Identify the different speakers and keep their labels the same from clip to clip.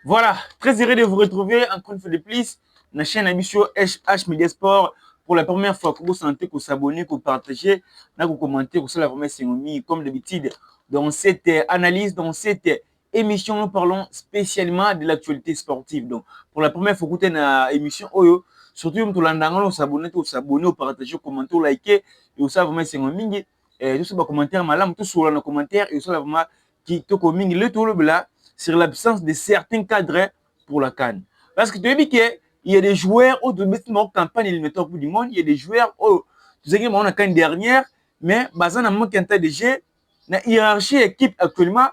Speaker 1: Voilà, très heureux de vous retrouver encore une fois de plus dans la chaîne émission H Media Sport. Pour la première fois, que vous sentez que vous s'abonnez, que vous partagez, que vous commentez, que vous la première série, comme d'habitude. Dans cette analyse, dans cette émission, nous parlons spécialement de l'actualité sportive. Donc, pour la première fois, vous écoutez une émission, surtout, vous s'abonnez, vous partagez, vous commentez, vous likez, et vous savez vraiment série. Tout ça, commentaire, malam, tout sur le commentaire, et vous savez vraiment qui tout comme le tout le bla sur l'absence de certains cadres pour la CAN. Parce que tu as vu qu'il y a des joueurs au début de la campagne éliminatoire du monde, il y a des joueurs au tu sais que on a CAN dernière, mais basé dans manque de jeu, la hiérarchie équipe actuellement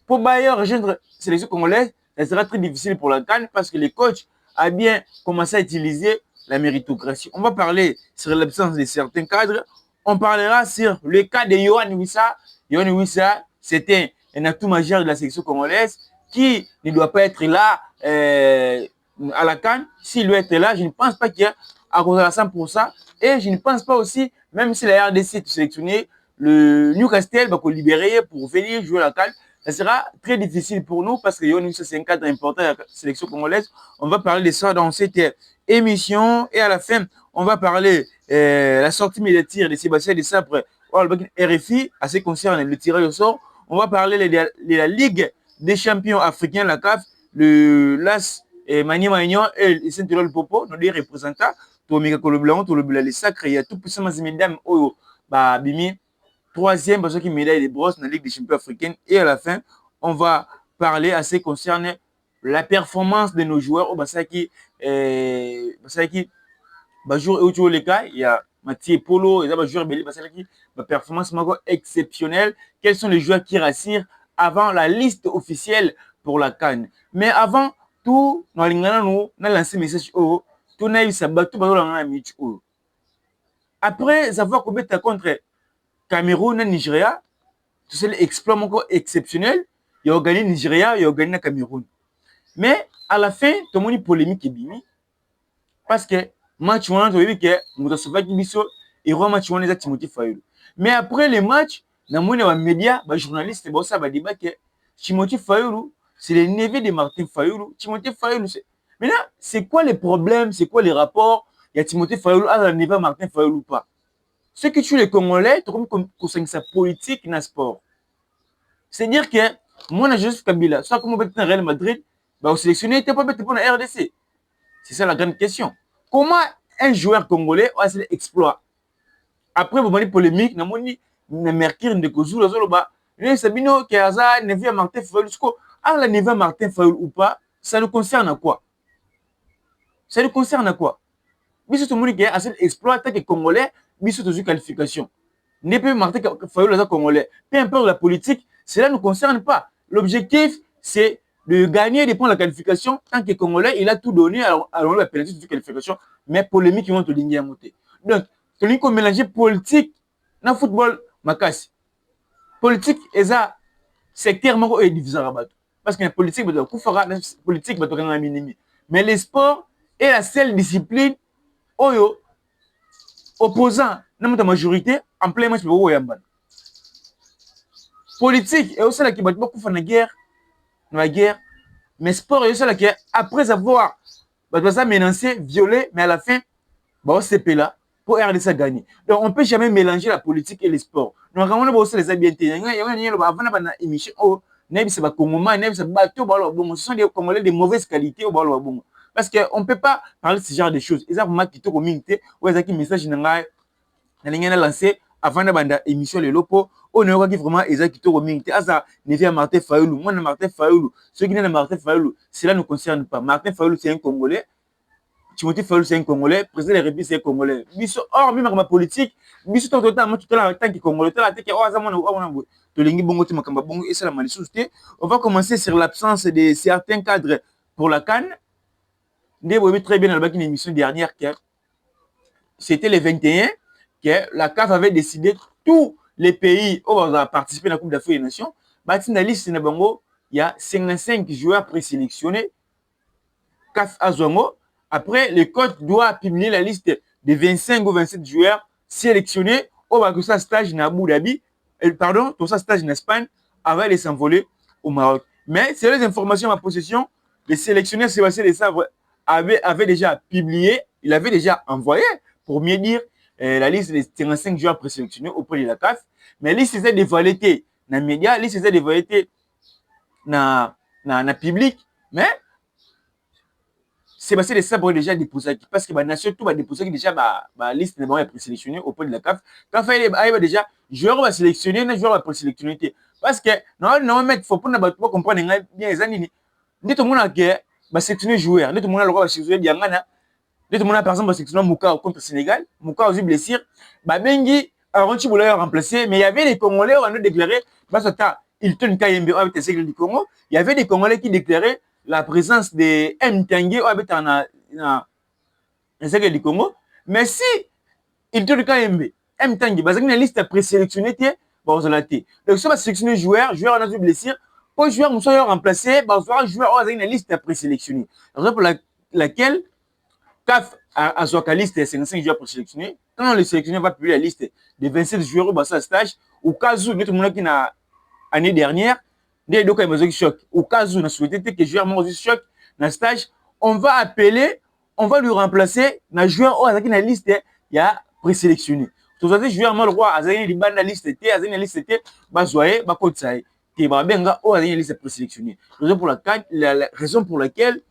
Speaker 1: pour Bayer rejoindre la sélection congolaise, ça sera très difficile pour la CAN parce que les coachs a bien commencé à utiliser la méritocratie. On va parler sur l'absence de certains cadres. On parlera sur le cas de Yohan Wissa. Yohan Wissa, c'était un atout majeur de la sélection congolaise qui ne doit pas être là à la CAN. S'il doit être là, je ne pense pas qu'il y a à cause de 100%. Et je ne pense pas aussi, même si la RDC est sélectionnée, le Newcastle va libérer pour venir jouer à la CAN. Ça sera très difficile pour nous parce que Yohan Wissa, c'est un cadre important de la sélection congolaise. On va parler de ça dans cette émission et à la fin, on va parler la sortie médiatique de Sébastien Desabre RFI à ce qui concerne le tirage au sort. On va parler de la Ligue des champions africains, la CAF, le LAS Mani Magnon et Saint-Eloi Popo, nos deux représentants, tout le blanc, tout le blanc, les sacres, il y a tout puissant, mesdames, bah, Bimi, troisième, parce qu'il médaille de bronze dans la Ligue des champions africaines. Et à la fin, on va parler à ce qui concerne la performance de nos joueurs au Basaki, Basaki, jour où tu les cas, il y a Mathieu Polo, et les joueurs belli Basaki, performance exceptionnelle. Quels sont les joueurs qui rassurent avant la liste officielle pour la CAN? Mais avant tout, nous avons lancé un message tout n'a eu ça battu après avoir combattu contre Cameroun et Nigeria, c'est l'exploit exceptionnel. Il a gagné Nigeria, il a gagné Cameroun. Mais à la fin, tout le monde polémique est bimi. Parce que match on a vu que Moutassova Kibiso et roi match on est Timothy Fayulu. Mais après les matchs, dans les médias, les journalistes, ça va débat que Timothy Fayulu, c'est le neveu de Martin Fayulu. Timothy Fayulu, c'est. Maintenant, c'est quoi les problèmes, c'est quoi les rapports? Il y a Timothy Fayulu, le neveu de Martin Fayulu ou pas? Ce que tu les Congolais, tu comme sa politique dans le sport. C'est-à-dire que moi, Joseph Kabila, soit comme on va être dans Real Madrid, au sélectionné, tu n'es pas pour la RDC. C'est ça la grande question. Comment un joueur congolais a fait l'exploit? Après, vous avez polémique, vous avez Mercure de Kozou, vous avez Sabino qui a Nevia Martin Fayulu. Ah, la Nevia Martin Fayulu ou pas, ça nous concerne à quoi? Ça nous concerne à quoi? Biso tout le monde qui a fait l'exploit tant que Congolais, biso tout qualification. N'est pas Martin Fayulu les Congolais. Peu importe la politique, cela ne nous concerne pas. L'objectif, c'est de gagner des points de la qualification. Tant que Congolais, il a tout donné, alors on va pénaliser toute qualification. Mais polémique, ils vont te ligner à monter. Donc, tu as mélanger politique dans le football, makasi. Politique, et ça, secteur est divisé à battre. Parce que la politique, politique, mais les sports est la seule discipline oyo opposant dans la majorité en plein match pour Oyamban. Politique et aussi là qui bat beaucoup dans la guerre, mais sport et aussi là qui après avoir menacé, violé, mais à la fin, bah CP là pour RDC gagner. Donc on peut jamais mélanger la politique et les sports. Donc quand on a aussi les habiletés, il y a avant la émission oh nebi c'est pas Congolais, nebi c'est bateau balo bon, ce sont des Congolais de mauvaise qualité au balo bon. Parce que on peut pas parler de ce genre de choses. Ils ont remarqué que communauté ou ils ont un message na lancé avant de banda émission le lopo on est qui vraiment ils ont quitté communauté asa nevia Martin Fayulu moi Martin Fayulu ceux qui n'ont Martin Fayulu cela ne concerne pas. Martin Fayulu c'est un Congolais. Timothy Fayulu c'est un Congolais, président de la République c'est un Congolais. Biso or même ma politique, biso tout totalement tout là tant que Congolais là que oh ça mon to lingi bongo ti makamba bongo et ça la malicité. On va commencer sur l'absence de certains cadres pour la CAN. Ndé bobi très bien dans la émission dernière que c'était le 21 que la CAF avait décidé tous les pays où on va participer à la Coupe d'Afrique des Nations. Bati na liste na bango, il y a 55 joueurs présélectionnés. CAF Azongo. Après, le coach doit publier la liste de 25 ou 27 joueurs sélectionnés au Bakusa stage à Abu Dhabi, pardon, tout ça stage en Espagne, avant de s'envoler au Maroc. Mais c'est les informations à ma possession. le sélectionneur Sébastien Desabre avait déjà publié, il avait déjà envoyé, pour mieux dire, la liste des 55 joueurs présélectionnés auprès de la CAF. Mais la liste était dévoilée dans les médias, la liste était dévoilée dans le public. Mais Sébastien Desabre déjà déposé, parce que la nation tout va déposer déjà la liste des joueurs présélectionnés auprès de la CAF. CAF a déjà joueur va sélectionner, joueur va présélectionner. Parce que normalement, il faut pas comprendre bien les années. Nde tomona ke ba sélectionner joueur, nde tomona lokwa ba sélectionner Diangana, nde tomona par exemple ba sélectionner Mouka contre Sénégal, Mouka aussi blessure, ba bengi Aronchi Boulaye remplacé, mais il y avait des Congolais qui ont déclaré parce que Hilton Kayembe avec les du Congo, il y avait des Congolais qui déclaraient la présence de M Tanguy avec les du Congo, mais si Hilton Kayembe, M Tanguy, bah une liste présélectionnée bon donc ça va sélectionner joueur on a vu blessure. Pour joueur, nous sommes remplacés, un joueur a une liste présélectionnée. Raison pour laquelle CAF a son liste de 55 joueurs présélectionnés. Quand le sélectionneur va publier la liste de 27 joueurs au stage, au cas où, nous avons l'année dernière, des deux cas de choc. Au cas où, on a souhaité que le joueur ait choc dans le stage, on va appeler, on va lui remplacer un joueur qui a une liste présélectionnée. Tous les joueurs ont le droit à une liste, à une liste, à qui va bien avoir une liste présélectionnée. La raison pour laquelle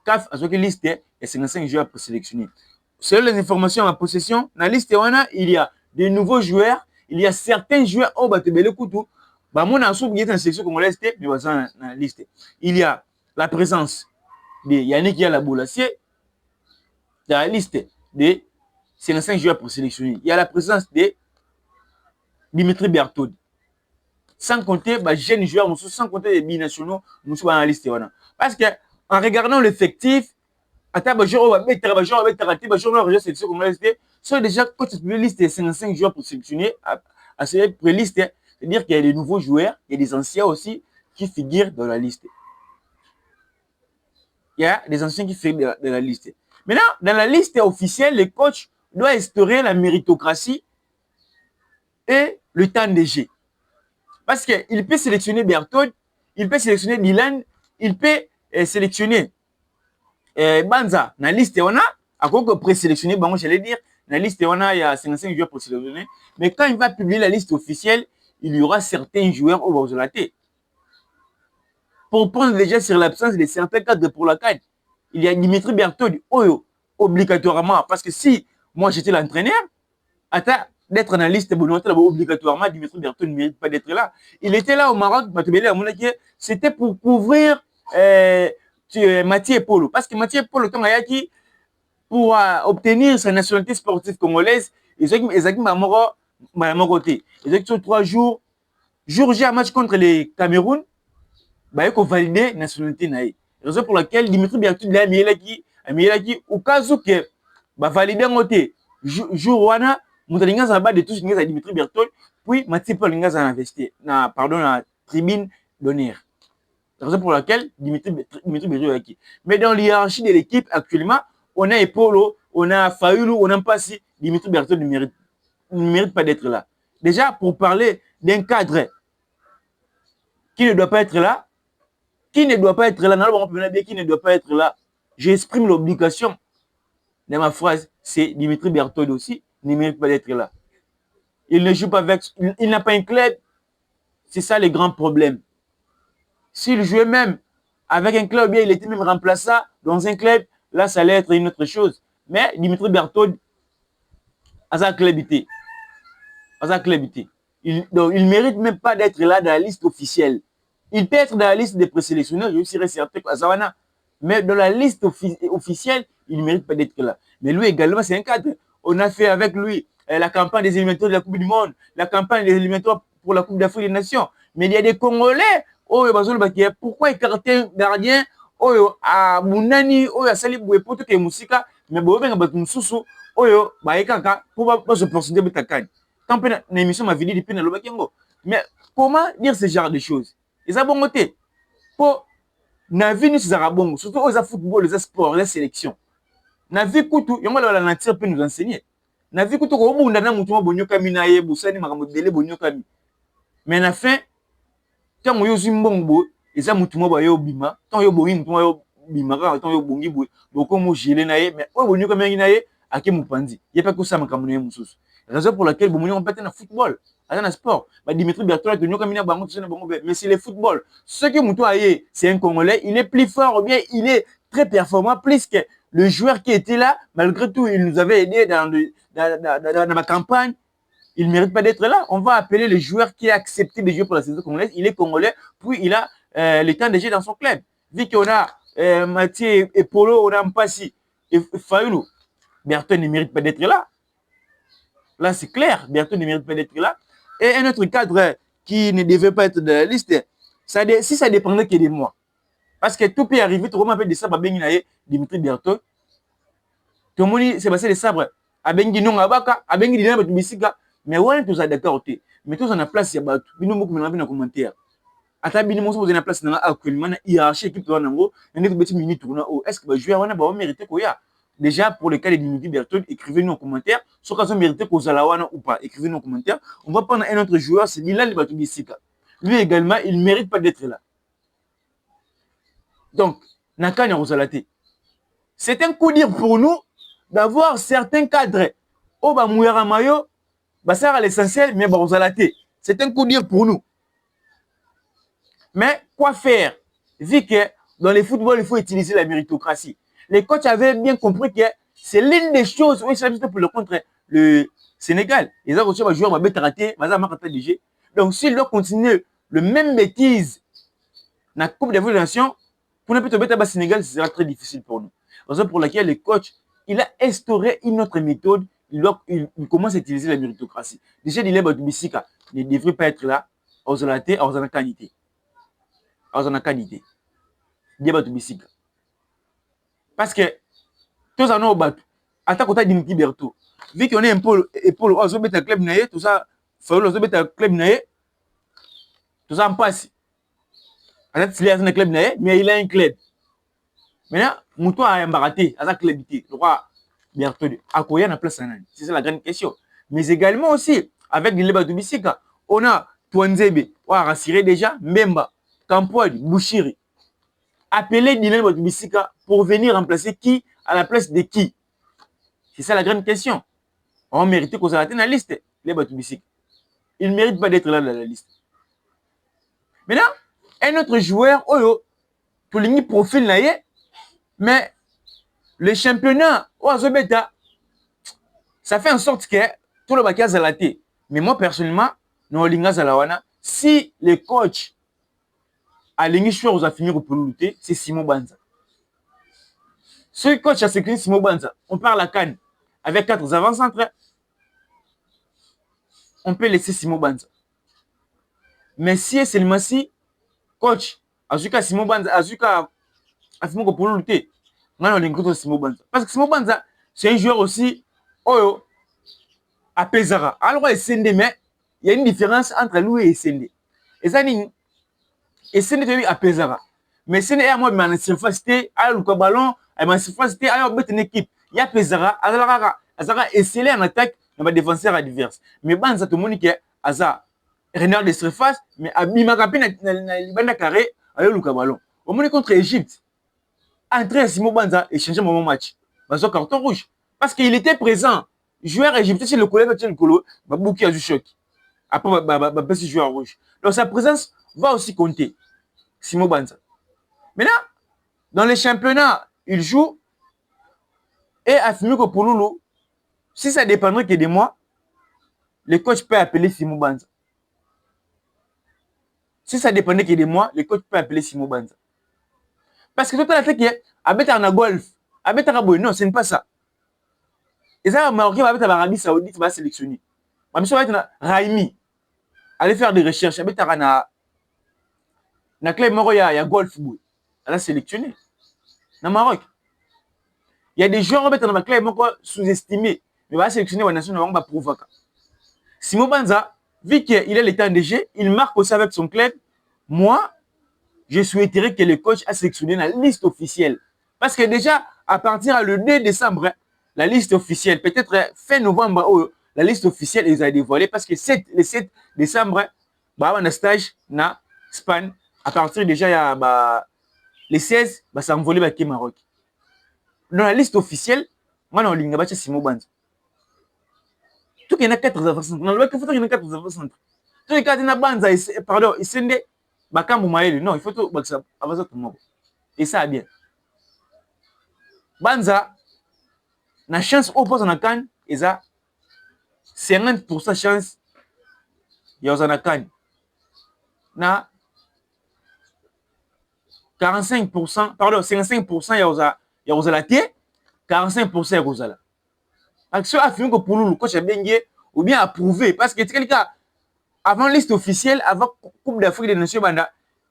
Speaker 1: CAF a une liste et 55 joueurs présélectionnés. Selon les informations en possession, dans la liste il y a de nouveaux joueurs, il y a certains joueurs au Batebele Koutou. Mon ansou qui est en sélection congolaise, mais dans la liste. Il y a la présence de Yannick Yala-Boulassier dans la liste de 55 joueurs présélectionnés. Il y a la présence de Dimitri Berthaud. Sans compter les jeunes joueurs, sans compter les binationaux, nous sommes dans la liste. Parce que en regardant l'effectif, sont déjà quand tu publies liste de 55 joueurs pour sélectionner à cette liste, c'est-à-dire qu'il y a des nouveaux joueurs, il y a des anciens aussi qui figurent dans la liste. Il y a des anciens qui figurent dans la liste. Maintenant, dans la liste officielle, le coach doit instaurer la méritocratie et le temps de jeu. Parce qu'il peut sélectionner Berthaud, il peut sélectionner Dylan, il peut sélectionner Banza. Dans la liste, on a, à quoi que présélectionner, bon, j'allais dire, dans la liste, on a, il y a 55 joueurs pour sélectionner. Mais quand il va publier la liste officielle, il y aura certains joueurs au Bozolate. Pour prendre déjà sur l'absence de certains cadres pour la CAN, il y a Dimitri Berthaud, obligatoirement. Parce que si moi j'étais l'entraîneur, d'être dans la liste obligatoirement, Dimitri Berthaud ne mérite pas d'être là. Il était là au Maroc, c'était pour couvrir Mathieu Polo. Parce que Mathieu Polo, pour obtenir sa nationalité sportive congolaise, ils ont côté. Ils ont 3 jours. Jour J, un match contre les Cameroun, il faut valider la nationalité. Raison pour laquelle Dimitri Berthaud a mis au cas où que valider un côté. Jour wana Moutalinga Zaba de tous les Dimitri Berthaud, puis Mathieu Paul Linga a investi na tribune d'honneur. Raison pour laquelle Dimitri Berthaud est acquis. Mais dans l'hierarchie de l'équipe actuellement, on a Epolo, on a Fayoulou, on n'a pas si Dimitri Berthaud ne mérite pas d'être là. Déjà, pour parler d'un cadre qui ne doit pas être là, qui ne doit pas être là, j'exprime l'obligation de ma phrase, c'est Dimitri Berthaud aussi, ne mérite pas d'être là. Il ne joue pas avec, il n'a pas un club, c'est ça le grand problème. S'il jouait même avec un club, il était même remplaçant dans un club, là ça allait être une autre chose. Mais Dimitri Berthaud a sa clubité. Il ne mérite même pas d'être là dans la liste officielle. Il peut être dans la liste des présélectionneurs, je serais certain que Zawana. Mais dans la liste officielle, il ne mérite pas d'être là. Mais lui également, c'est un cadre. On a fait avec lui la campagne des éliminatoires de la Coupe du Monde, la campagne des éliminatoires pour la Coupe d'Afrique des Nations. Mais il y a des Congolais, pourquoi écarter un gardien à Mounani, à Salib Bouepoto, qui est Moussika, mais Moussoussou, pour se poursuivre de Takane. Quand une émission m'a dit depuis le mais comment dire ce genre de choses? Ils ont bon côté. Pour na vie nous c'est bon, surtout aux football, les sports, les sélections. Na vie kutu, yongo la nature peut nous enseigner. Na vie kutu ko bunda na mutu bonyoka minaye busani makambo dele bonyoka mi. Mais na fin tant yo zimbongo, eza mutu mo ba yo bima, tant yo boyi mutu yo bimaka ton yo bongi boy boko mo gelé naé mais o boni comme naé ake mupandi il y a pas que ça makamune mususu raison pour laquelle bomoni on peut na football dans sport bah Dimitri Bertola to nyoka mina bango tsena bango mais c'est le football ce que Moutou Aye c'est un Congolais il est plus fort ou bien il est très performant plus que le joueur qui était là malgré tout il nous avait aidé dans ma campagne. Il ne mérite pas d'être là. On va appeler le joueur qui a accepté de jouer pour la saison congolaise. Il est congolais, puis il a le temps de jouer dans son club. Vu qu'on a Mathieu et Polo, on a Mpassi et Fayoulou, Berton ne mérite pas d'être là. Là, c'est clair, Berton ne mérite pas d'être là. Et un autre cadre qui ne devait pas être de la liste, si ça dépendait que de moi. Parce que tout peut arriver, tout le monde peut dire ça, Dimitri Berton. Tout le monde, c'est passé les sabres. Abengi non abaka, abengi dina batubisika. Mais on est tous d'accord. Mais tous en a place, il y a battu. Bino beaucoup me dans commentaire. Ata bino mo so na place na actuellement na hiérarchie équipe to nango, ndeko beti minute tourna o. Est-ce que ba joueur wana ba mériter ko ya? Déjà pour le cas de Dimitri Berton, écrivez-nous en commentaire. Si vous avez mérité ko zala wana ou pas, écrivez-nous en commentaire. On va prendre un autre joueur, c'est Bilal Batubisika. Lui également, il ne mérite pas d'être là. Donc, Nakanya Rosalate. C'est un coup dur pour nous d'avoir certains cadres. Oh ba Mouyara Mayo, bah ça à l'essentiel, mais bah Rosalate. C'est un coup dur pour nous. Mais quoi faire? Vu que dans le football, il faut utiliser la méritocratie. Les coachs avaient bien compris que c'est l'une des choses, oui, c'est juste pour le contre le Sénégal. Les autres joueurs vont être ratés, donc s'ils doivent continuer le même bêtise dans la Coupe des Nations, pour ne pas tomber au Sénégal, ce sera très difficile pour nous. Raison pour laquelle le coach, il a instauré une autre méthode, il commence à utiliser la méritocratie. Déjà, il ne devrait pas être là, aux Zalaté, aux Zanakanité. Qualité. Parce que tous en ont battu. Attaque au Dimitri Berto. Vu qu'on est un peu épaule, on se met un club naïe, tout ça, faut se mettre un club naïe, tout ça en passe. Attaque il a un club naïe, mais il a un club. Maintenant, Mouton a un baraté, à sa club. Le roi Berto, à quoi il y a une place en c'est ça la grande question. Mais également aussi, avec les Batubisika, on a Touanzebe, on a rassuré déjà, Mbemba. Kampoadi, Bouchiri, appelez Dylan Batubisika pour venir remplacer qui à la place de qui? C'est ça la grande question. On mérite qu'on s'arrête dans la liste, les Batubisika. Ils ne méritent pas d'être là dans la liste. Maintenant, un autre joueur, Oyo, tout le monde profil là, mais le championnat, ça fait en sorte que tout le monde a zalaté. Mais moi, personnellement, si les coachs Alingi Chouard a fini pour lutter, c'est Simon Banza. Ce coach a sélectionné Simon Banza. On part à la Cannes avec 4 avant-centres. On peut laisser Simon Banza. Mais si c'est le Massi, coach, Azuka Simon Banza, Azuka a fini pour lutter, on a l'inclus Simon Banza. Parce que Simon Banza, c'est un joueur aussi, Oyo, à Pesara. Alors, il mais il y a une différence entre lui et Sende. Et ça, et ce n'est pas à Pesara. Mais ce n'est pas moi, mais en surface, à le ballon, à ma surface, à une équipe. Il y a Pesara, Azara excellé en attaque dans ma défenseur adverse. Mais Banza, tout le monde qui est Azar, renard de surface, mais à Bimakapi, dans carré, à le ballon. Au moins contre l'Égypte, entrer à Simon Banza et changer mon match. Bazo carton rouge. Parce qu'il était présent. Joueur égyptien, c'est le collègue, c'est le colo, Babouki a du choc. Après, c'est joueur rouge. Donc sa présence va aussi compter. Simon Banza. Maintenant, dans les championnats, il joue et à Fimiko Pouloulou, si ça dépendrait que de moi, le coach peut appeler Simon Banza. Si ça dépendait que de moi, le coach peut appeler Simon Banza. Parce que tout à l'heure, avec un golf, avec un boy, non, ce n'est pas ça. Et ça, Marocain va avec l'Arabie Saoudite, va sélectionner. Ma mission va être Raimi. Aller faire des recherches avec un na club Maroc, il y a golf boy. Elle a sélectionné. Dans Maroc. Il y a des joueurs dans le club sous-estimés. Mais il va sélectionner la nation, on va prouver. Simon Banza, vu qu'il a le temps de jeu, il marque aussi avec son club. Moi, je souhaiterais que le coach a sélectionné la liste officielle. Parce que déjà, à partir du 2 décembre, la liste officielle, peut-être fin novembre, la liste officielle, ils ont dévoilé. Parce que le 7 décembre, il y a un stage dans Espagne. À partir déjà, il y a les 16 ça envolé ba Maroc. Dans la liste officielle, moi on linga ba Simo Banza. Tout qu'il y a 4 centres. Dans le bac, il faut qu'il y ait 4 centres. Tout les cas na Banza pardon, il sende ba Kambu Maele. Non, il faut tout ça avant tout le monde. Et ça bien. Banza na chance au poste na CAN, et ça 50% chance ya na CAN. Na 45%, pardon, 55% ya ozala te, 45% ya kozala. Action a fini que pour nous, le coach a bien ou bien approuvé. Parce que c'est quelqu'un, avant liste officielle, avant Coupe d'Afrique des Nations,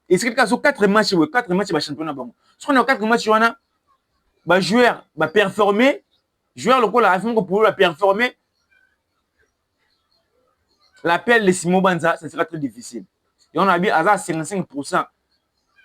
Speaker 1: et c'est quelqu'un sur 4 matchs, 4 matchs de championnat. Si on a 4 matchs, on a joueur va performer, joueur le coup a fini que pour nous, performer. L'appel de Simo Banza, ça sera très difficile. Et on a bien à 55%.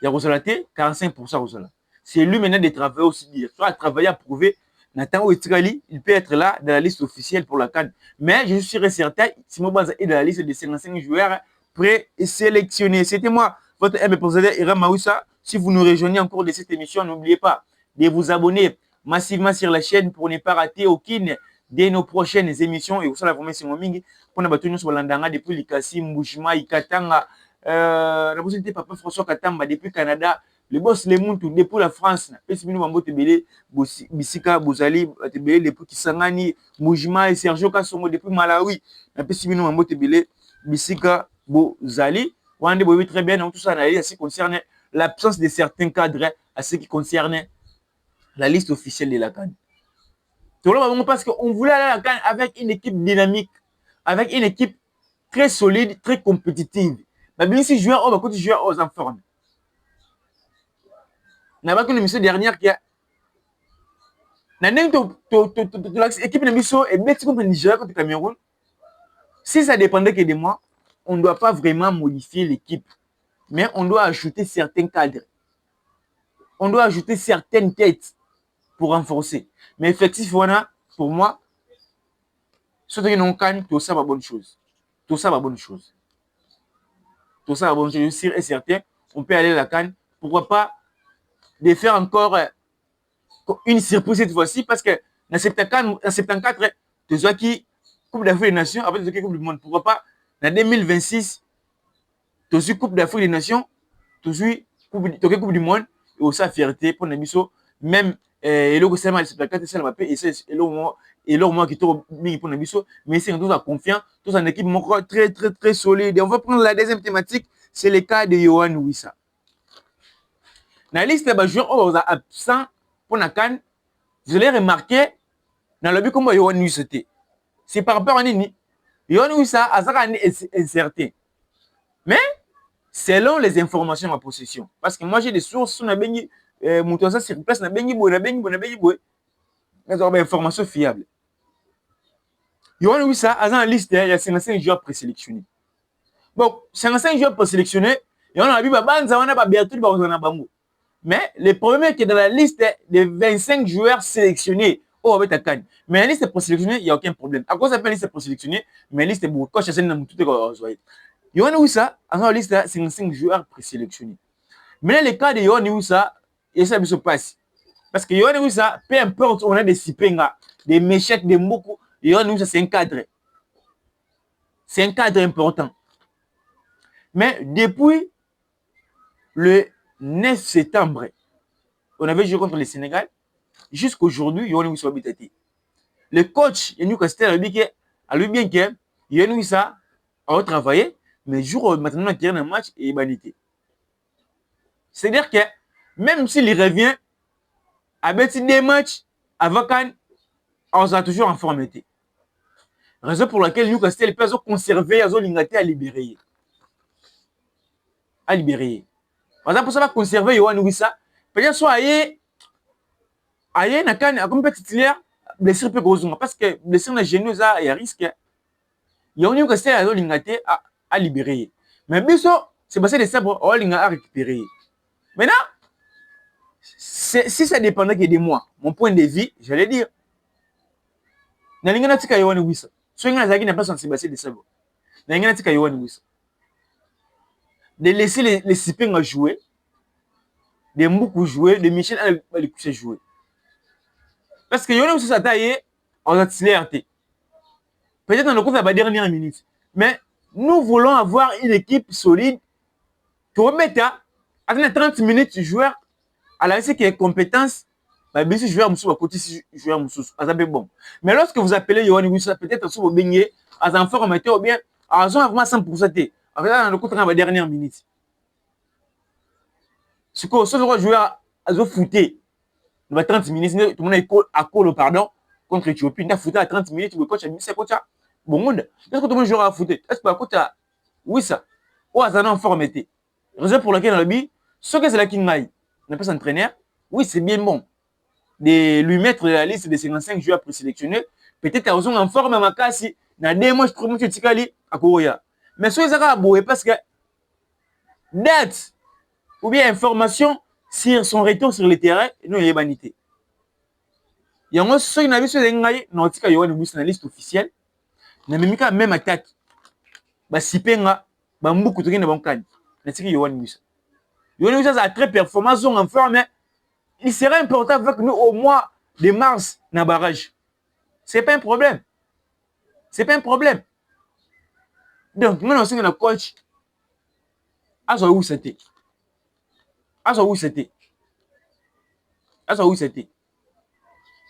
Speaker 1: Il y a Rosalate, 45% Rosala. C'est lui maintenant de travailler aussi. Soit travailler à prouver. Nathan Ouetrali, il peut être là dans la liste officielle pour la CAN. Mais je suis certain, Simo Banza est dans la liste de 55 joueurs présélectionnés. C'était moi, votre aimé président Iram Maoussa. Si vous nous rejoignez encore de cette émission, n'oubliez pas de vous abonner massivement sur la chaîne pour ne pas rater aucune de nos prochaines émissions. Et vous savez, la promesse, c'est mon mingi. Pour nous battre sur l'Andanga depuis Likasi, Mbouchima, Ikatanga. La possibilité Papa François Katamba depuis Canada, le boss les Muntu depuis la France, Pessimino Mambo Tebele, Bisika Bozali, Tebele depuis Kisangani, Moujima et Sergio Kasongo depuis Malawi, Pessimino Mambo Tebele, Bisika Bozali. Wande Bobi très bien, donc tout ça à ce qui concerne l'absence de certains cadres, à ce qui concerne la liste officielle de la CAN. Parce qu'on voulait aller à la CAN avec une équipe dynamique, avec une équipe très solide, très compétitive. Mais si joueur, on va continuer joueur aux en forme. N'a pas que l'émission dernière qui a. L'équipe de Misso est bête contre le Nigeria contre le Cameroun. Si ça dépendait que de moi, on ne doit pas vraiment modifier l'équipe. Mais on doit ajouter certains cadres. On doit ajouter certaines têtes pour renforcer. Mais effectivement, pour moi, ce qui nous canne, tout ça va bonne chose. Tout ça va bonne chose. Tout ça va bonne chose. Je suis sûr et certain, on peut aller à la CAN. Pourquoi pas de faire encore une surprise cette fois-ci, parce que dans 74, tu vois qui Coupe d'Afrique des Nations, après tu vois Coupe du Monde. Pourquoi pas dans 2026, tu as Coupe d'Afrique des Nations, tu as Coupe du Monde, et aussi fierté pour Nabiso, même et le gouvernement de 74, c'est la paix, et là, moi qui trouve mis pour Nabiso, mais c'est tout à confiant, tout en équipe très, très, très solide. Et on va prendre la deuxième thématique, c'est le cas de Yohan Wissa. Dans la liste des joueurs absents pour la CAN, je l'ai remarqué dans le but comme Yohan Wissa était. C'est par rapport à Nini. Yohan Wissa a incertain. Mais selon les informations en ma possession, parce que moi j'ai des sources sur la Bengi, Moutouassa sur place, na Bengi Boy, mais on a des informations fiables. Yohan Wissa a dans la liste, il y a 55 joueurs présélectionnés. Bon, 55 joueurs présélectionnés, et on a vu Banza, on a pas Bertul, on a Bango. Mais le problème qui est dans la liste des 25 joueurs sélectionnés au Robert Akan. Mais la liste présélectionnée, il n'y a aucun problème. À cause de la liste présélectionnée, mais la liste est beaucoup. Quand je sais que tout est comme Yohan Wissa, dans la liste, 55 joueurs présélectionnés. Mais le cas de Yohan Wissa, et ça se passe. Parce que Yohan Wissa, peu importe, on a des Sipenga, des Méchèques, des Moko, Yohan Wissa, c'est un cadre. C'est un cadre important. Mais depuis le 9 septembre, on avait joué contre le Sénégal. Jusqu'à aujourd'hui, Yohan Wissa habité. Le coach, Yannou Castel, a lui bien que Yohan Wissa a travaillé, mais jour maintenant, il y a un match et banité. C'est-à-dire que même s'il revient avec des matchs avant Cannes, on sera toujours en forme. Raison pour laquelle Yannou Castel peut conserver l'Ingaté à libérer. À libérer. Par exemple, pour ça, va conserver Yohan Wissa. Peut-être soit aïe na Cannes, comme petit titulaire, blessure peut causer. Parce que blessure na genou, il y a risque. Yannou Castel a l'Ingaté à libérer. Mais Bisso, c'est passé de ça pour à récupérer. Maintenant, si ça dépendait que de moi, mon point de vue, j'allais dire, na lingana tika Yohan Wissa. Soit ngana zaki n'a pas sensibilisé de ça. Na lingana tika Yohan Wissa. De laisser les Sipenga jouer. de Mboukou jouer, de Michel Alikouche jouer. Parce que Yoné Moussa taillé, on a tiré. Peut-être dans le coup, ça va dernière minute. Mais nous voulons avoir une équipe solide qui remette à 30 minutes joueur à la qui est compétence. Bah, bien sûr, joueur Moussou, à côté, joueur Moussou, bon. Mais lorsque vous appelez Yoné Moussa, peut-être sur vos beignets, à un fort amateur ou bien à un vraiment 100%. Après, dans le coup, ça va dernière minute. Ce que ce joueur a fouté. 30 minutes, tout le monde est à colo, pardon, contre l'Éthiopie. Il a foutu à 30 minutes, le coach a mis ses coachs. Bon monde. Est-ce que tout le monde jouera à foutre? Est-ce que le coach a. Oui, ça. Ou à en forme été. Raison pour laquelle, on a dit, ce que c'est la King Mai, on n'a pas s'entraîneur. Oui, c'est bien bon de lui mettre la liste des 55 joueurs présélectionnés. Peut-être à raison en forme à ma casse, dans 2 mois, je trouve que tu es à Kourouya. Mais ce que ça a parce que date ou bien information sur son retour sur le terrain, nous, il y a vanité. Il y a un seul qui a vu ce que il y a une liste officielle. Na memika même attaque. Ba sipenga, ba mbuku tokende bankani. Na tiki Yohan Wissa. Yohan Wissa a très performance en forme, mais il serait important avec nous au mois de mars na barrage. C'est pas un problème. C'est pas un problème. Donc, maintenant, on a coach. Azo où c'était. Azo où c'était. Azo où c'était.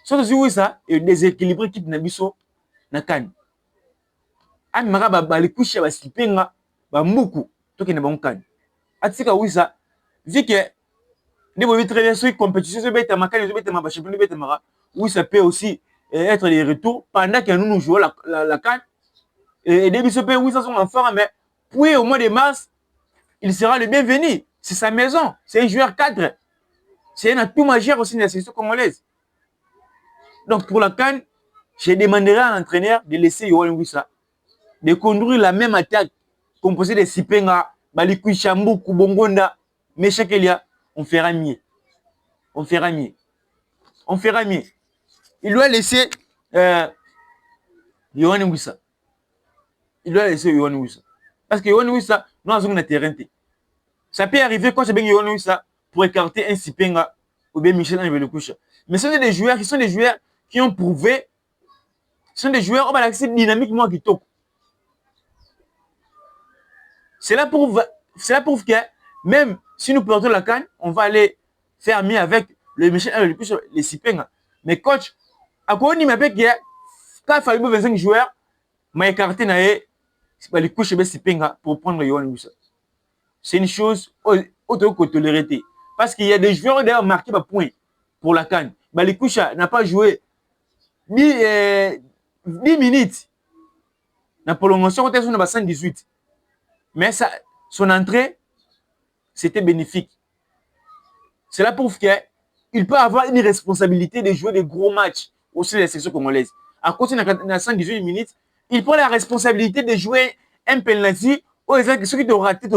Speaker 1: Surtout où ça, et déséquilibré équipe na biso na kan. Amara balikushi basipenga bambuku tokende bankani. Atika Wissa, vu que les très bien sur compétition se bête makani se bête ma championnat bête mara. Oui, ça peut aussi être des retours pendant que nous jouons la CAN. Et début ce peut oui ça sont enfants mais puis au mois de mars, il sera le bienvenu. C'est sa maison, c'est un joueur cadre. C'est un atout majeur aussi de la sélection congolaise. Donc pour la CAN, je demanderai à l'entraîneur de laisser Yohan Wissa de conduire la même attaque composée de Sipenga, Balikui Chambou, Kubongonda, Meshakelia. On fera mieux. On fera mieux. On fera mieux. Il doit laisser Yohan Wissa. Il doit laisser Yohan Wissa. Parce que Yohan Wissa, nous avons un terrain. Ça peut arriver quand je vais Yohan Wissa pour écarter un Sipenga ou bien Michel Angel Couche. Mais ce sont des joueurs qui ont prouvé. Ce sont des joueurs qui ont l'accès dynamiquement qui toquent. Cela prouve que même si nous portons la canne, on va aller faire mieux avec le Michel, les Sipenga. Mais coach, à quoi on dit avec quand il fallait 25 joueurs, m'a écarté les couches de Sipenga pour prendre Yohan Wissa. C'est une chose autre que tolérée. Parce qu'il y a des joueurs d'ailleurs marqués par point pour la canne. Les couches n'a pas joué 10 minutes. La prolongation, on a 118. Mais son entrée, c'était bénéfique. Cela prouve qu'il peut avoir une responsabilité de jouer des gros matchs au sein de la section congolaise. À cause de 118 minutes, il prend la responsabilité de jouer un penalty. Ceux qui t'ont raté,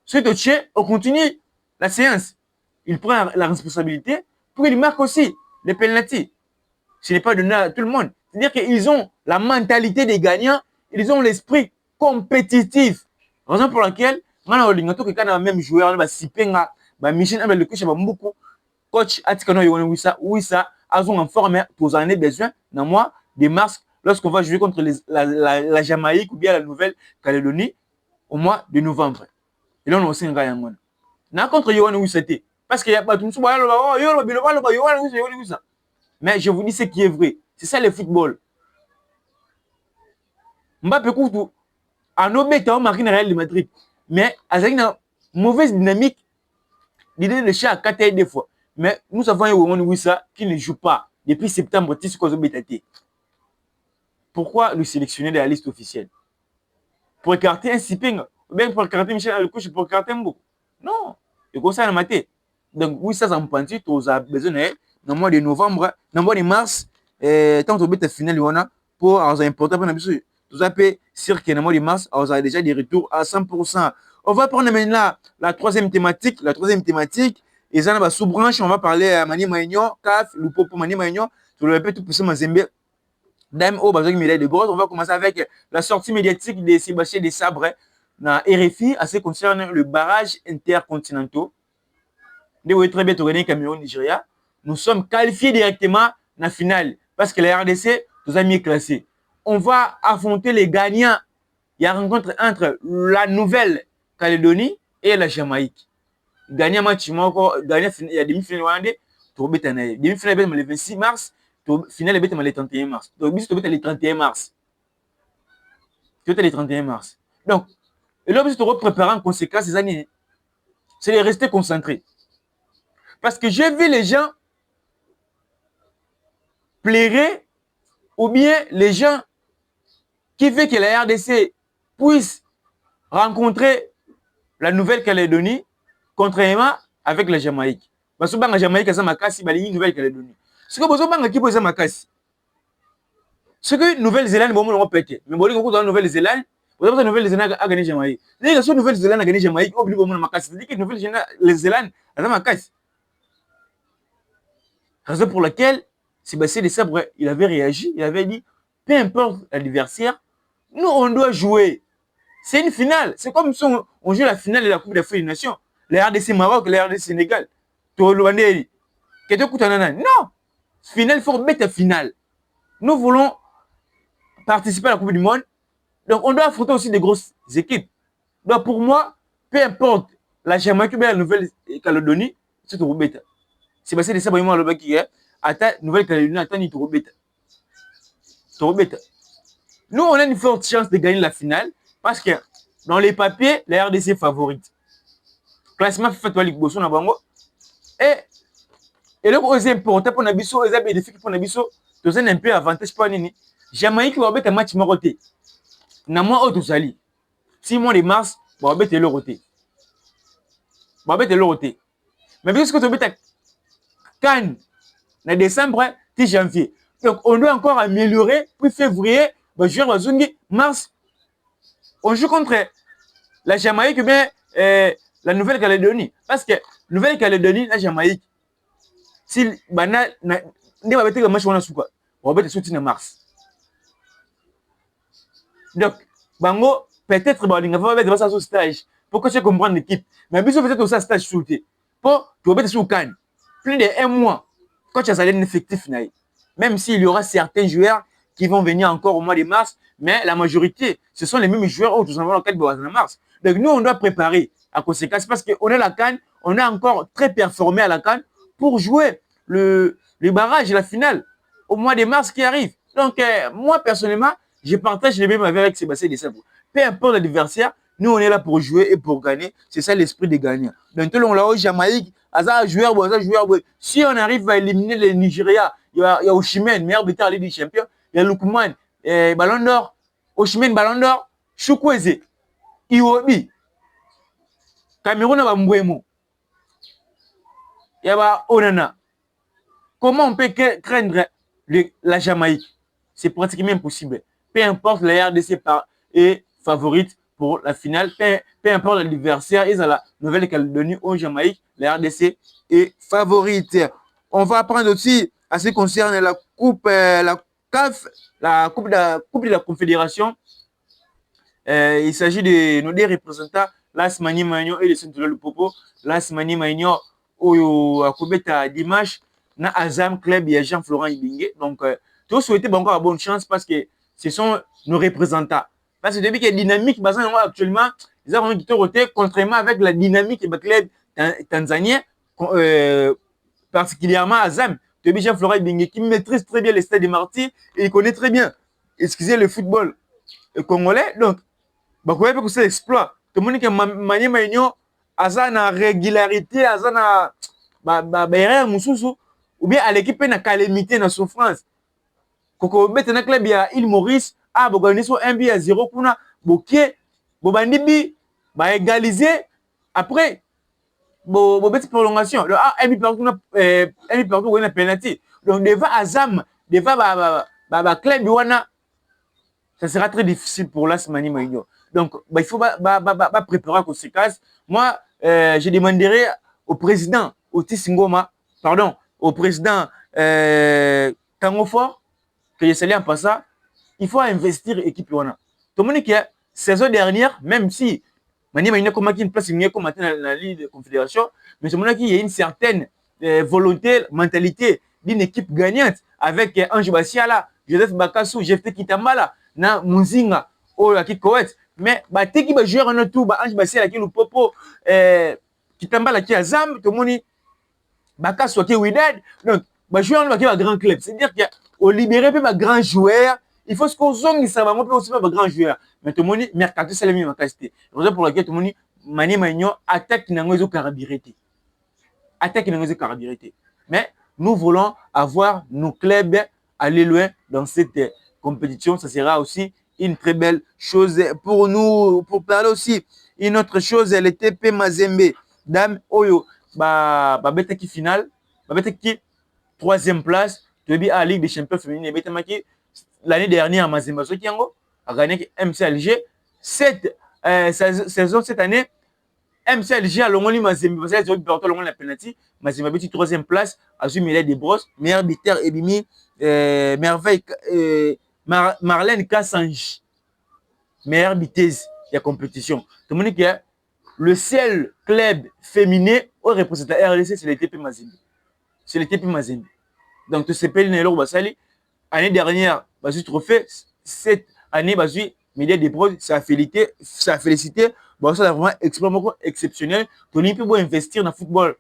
Speaker 1: ceux qui t'ont tué, on continue la séance. Il prend la responsabilité pour qu'il marque aussi les penalty. Ce n'est pas donné à tout le monde. C'est-à-dire qu'ils ont la mentalité des gagnants, ils ont l'esprit compétitif. Raison pour laquelle, maintenant, on a même joueur, on a Sipenga, Michel Angel Couche, beaucoup. Coach Atikano Yohan Wissa, Wissa, Azon en forme, pour en avoir besoin, dans le mois de mars, lorsqu'on va jouer contre la Jamaïque ou bien la Nouvelle-Calédonie, au mois de novembre. Et là, on a aussi un gars en n'a contre Yohan Wissa. Parce qu'il y a pas tout le monde. Mais je vous dis ce qui est vrai. C'est ça le football. Mbappé Koutou, en obéit à marqué dans Real de Madrid. Mais avec une mauvaise dynamique, l'idée de chat à 4 des fois. Mais nous avons Yohan Wissa qui ne joue pas depuis septembre. Pourquoi le sélectionner de la liste officielle? Pour écarter un Sipenga, ou bien pour écarter Michel Alikouche, pour écarter un Mbou. Non, c'est comme ça, donc Wissa, ça me pense que tu as besoin de dans le mois de novembre, dans le mois de mars, tant que tu as final, pour avoir un important pour nous. Tout ça peut dire que dans le mois de mars, on a déjà des retours à 100%. On va prendre maintenant la troisième thématique. La troisième thématique, et ça, la sous-branche, on va parler à Mani Maignon, CAF, Lupopo Mani Maignon, tout le tout pour Mazembe. Dame au besoin de médaille de bronze. On va commencer avec la sortie médiatique de Sébastien Desabre dans RFI, à ce qui concerne le barrage intercontinental. très bien gagné Cameroun Nigeria. Nous sommes qualifiés directement dans la finale parce que la RDC nous a mis classés. On va affronter les gagnants. Il y a une rencontre entre la Nouvelle-Calédonie et la Jamaïque. Gagnant match, il y a demi-finale, demi-finale le 26 mars, finale le 31 mars. Donc, le 31 mars. Le 31 mars. Donc, et là, si tu préparer en conséquence ces années, c'est de rester concentré. Parce que j'ai vu les gens plairer ou bien les gens qui veulent que la RDC puisse rencontrer la Nouvelle-Calédonie contrairement avec la Jamaïque. Parce que la Jamaïque, c'est une Nouvelle-Calédonie. Ce que vous avez dit, c'est Makassi. Ce que Nouvelle-Zélande, vous avez pété. Mais vous avez la Nouvelle-Zélande, vous avez la Nouvelle-Zélande a gagné Jamaïque. La Nouvelle-Zélande a gagné Jamaïque, vous avez Makassi. C'est-à-dire que la Nouvelle-Zélande a gagné Makassi. Raison pour laquelle Sébastien Desabre, il avait réagi, il avait dit, peu importe l'adversaire, nous, on doit jouer. C'est une finale. C'est comme si on joue la finale de la Coupe d'Afrique des Nations. La RDC Maroc, la RDC Sénégal. Non. Finale, il faut mettre la finale. Nous voulons participer à la Coupe du Monde. Donc, on doit affronter aussi des grosses équipes. Donc, pour moi, peu importe la Jamaïque ou la Nouvelle-Calédonie, c'est tout bête. C'est parce que c'est vraiment le qui est. Attends, Nouvelle-Calédonie, attends, il est bête. Trop bête. Nous, on a une forte chance de gagner la finale parce que dans les papiers, la RDC est favorite. Classement fait toi Ligue Bosso na bango. Et là, c'est important pour Nabiso, les amis, des filles pour Nabiso, tu as un peu avantage pour Nini. Jamaïque va mettre un match maroté. Na moi, autre sali. 6 mois de mars, va mettre le roté. Va mettre le roté. Mais puisque tu mets Cannes, en décembre, puis janvier. Donc, on doit encore améliorer, puis février, mars, on joue contre la Jamaïque ou bien la Nouvelle-Calédonie. Parce que Nouvelle-Calédonie, la Jamaïque, si bana ne va mettre le match on a souka, on va mettre soutien en mars. Donc, bango peut-être bah on va mettre ça sur stage pour que tu comprennes l'équipe. Mais bien sûr peut-être aussi stage sauté. Pour tu vas mettre sur Cannes. Plus de 1 mois quand tu as un effectif naïf. Même s'il y aura certains joueurs qui vont venir encore au mois de mars, mais la majorité, ce sont les mêmes joueurs où nous avons le mois de mars. Donc nous, on doit préparer à conséquence parce qu'on est la Cannes, on est encore très performé à la Cannes pour jouer le barrage et la finale au mois de mars qui arrive. Donc moi, personnellement, je partage les mêmes avis avec Sébastien Desabre. Peu importe l'adversaire, nous, on est là pour jouer et pour gagner. C'est ça l'esprit des gagnants. Donc, on l'a au Jamaïque, joueur. Si on arrive à éliminer le Nigeria, il y a Osimhen, meilleur buteur des champions. Il y a Lukman, Ballon d'Or. Osimhen, Ballon d'Or. Chukwueze, Iwobi. Cameroun, il y a Mbouemo. Il y a Onana. Comment on peut craindre la Jamaïque? C'est pratiquement impossible. Peu importe, la RDC est favorite pour la finale. Peu importe l'adversaire, ils ont la Nouvelle-Calédonie ou Jamaïque, la RDC est favorite. On va apprendre aussi à ce qui concerne la coupe, la CAF, la coupe de la Confédération. Il s'agit de nos deux représentants, Las Mani Magno et le Centre Popo. Las Mani Magno, au Kobeta dimanche, na Azam Club, il y a Jean-Florent Ibingue. Donc, tous souhaiter encore la bonne chance parce que ce sont nos représentants. Parce que depuis qu'il y a dynamique, actuellement, ils ont quitté roté, contrairement avec la dynamique du club tanzanien, particulièrement Azam. Depuis Jean-Florent Ibingue qui maîtrise très bien les stades de Marty et il connaît très bien, excusez, le football congolais. Donc, vous voyez que c'est l'exploit. Tout le monde qui a manié Maïnio, Azana régularité, Azana erreur Moussoussou, ou bien à l'équipe, il y a calamité, dans souffrance. Koko bete na club ya Île Maurice a boganiso 1-0 kuna boké bobandi ba égaliser après bete prolongation le a mi partout na penalty. Donc devant Azam devant ba club wana ça sera très difficile pour Las Mani Maïno. Donc il faut préparer conséquences. Moi je demanderai au président Otis Ngoma, pardon, au président Tango Fort que je salue en passant, il faut investir l'équipe. Tout le monde qui a saison dernière, même si Maniema il comme une place comme maintenant dans la Ligue de Confédération, mais je me dis qu'il y a une certaine volonté, mentalité d'une équipe gagnante avec Ange Basiala, Joseph Bakassou, Jefte Kitambala, na Munzinga, Oyo qui Koweït. Mais bateki ba joueur en tout, ba Ange Basiala qui le popo, Kitambala qui Azam, tout le monde Bakassou qui Wydad. Donc, ba joueur qui va grand club. C'est-à-dire qu'au libéré peu ba grand joueur, il faut ce qu'on zongue ça va monter aussi pas ba grand joueur. Mais tout le monde mercato c'est la même capacité. Raison pour laquelle tout le monde Mani Magnon attaque n'angozo carabirité. Attaque n'angozo carabirité. Mais nous voulons avoir nos clubs aller loin dans cette compétition. Ça sera aussi une très belle chose pour nous. Pour parler aussi, une autre chose, le TP Mazembe. Dame Oyo, Betaki finale, Betaki troisième place. Tu dis à la Ligue des Champions féminines, l'année dernière, Mazembe Sokiango a gagné MC Alger. Cette saison, cette année, MC Alger a longoli Mazembe, parce qu'ils ont perdu la penalty. Mazembe a battu troisième place, a joué Médaille des Brosses, meilleur buteur Ebimi, Merveille, Marlène Kassange, meilleure biteuse de la compétition. Tout le monde dit que le seul club féminin au représentant RDC, c'est le TP Mazembe. C'est le TP Mazembe. Donc, tu sais pas, l'année dernière, Basu trophée, cette année, Basu, Médaille des Brosses, ça a félicité. Bon, ça, c'est vraiment exploit exceptionnel. Tu peux investir dans le football.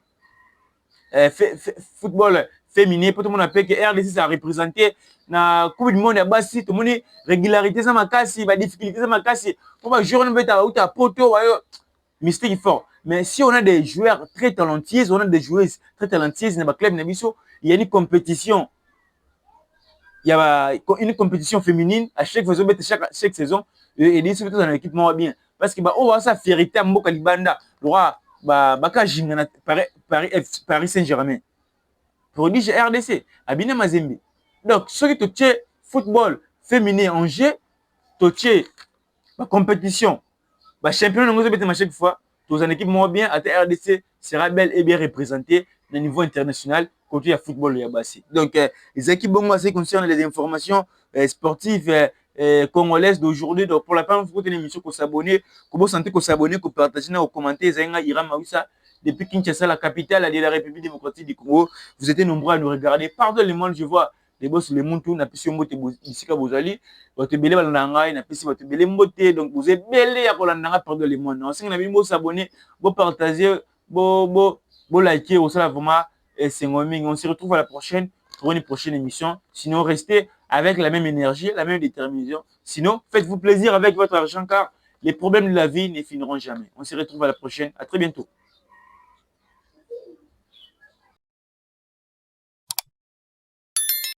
Speaker 1: Football féminin, pour tout le monde appelle que RDC ça a représenté na Coupe du Monde à Bassi, tout le monde régularité ça m'a cassé, bah difficulté ça m'a cassé. Pour ma joueur on à out à poto, mystique fort. Mais si on a des joueurs très talentueux, on a des joueuses très talentueuses dans le club Nabiso, il y a une compétition. Il y a une compétition féminine à chaque saison et des surtout dans l'équipement bien parce que bah on va ça fierté à Mboka Libanda, le roi baka jingana Paris Saint-Germain. Prodige RDC, Abine Mazembe. Donc, ce qui tu football féminin en jeu, tu la compétition, le champion de chaque fois, tu as une équipe moins bien, à RDC sera belle et bien représentée au niveau international contre le football Yabassi. Donc, les équipes bon, ce qui concerne les informations sportives congolaises d'aujourd'hui. Donc, pour la première fois, une émission qu'on s'abonne, qu'on santé qu'on s'abonne, qu'on partage, qu'on commente, Iram Maoussa. Depuis Kinshasa, la capitale de la République démocratique du Congo, vous êtes nombreux à nous regarder. Pardonnez-moi, je vois les boss, les Muntu, n'a pas si on ici vous allez, votre belé balandanga, n'a pas si votre belé mboté, donc vous êtes belé à Kolandanga, pardonnez-moi. Non, si vous avez beau s'abonner, beau partager, beau liker, au salaire vraiment, c'est on se retrouve à la prochaine, pour une prochaine émission. Sinon, restez avec la même énergie, la même détermination. Sinon, faites-vous plaisir avec votre argent car les problèmes de la vie ne finiront jamais. On se retrouve à la prochaine. À très bientôt.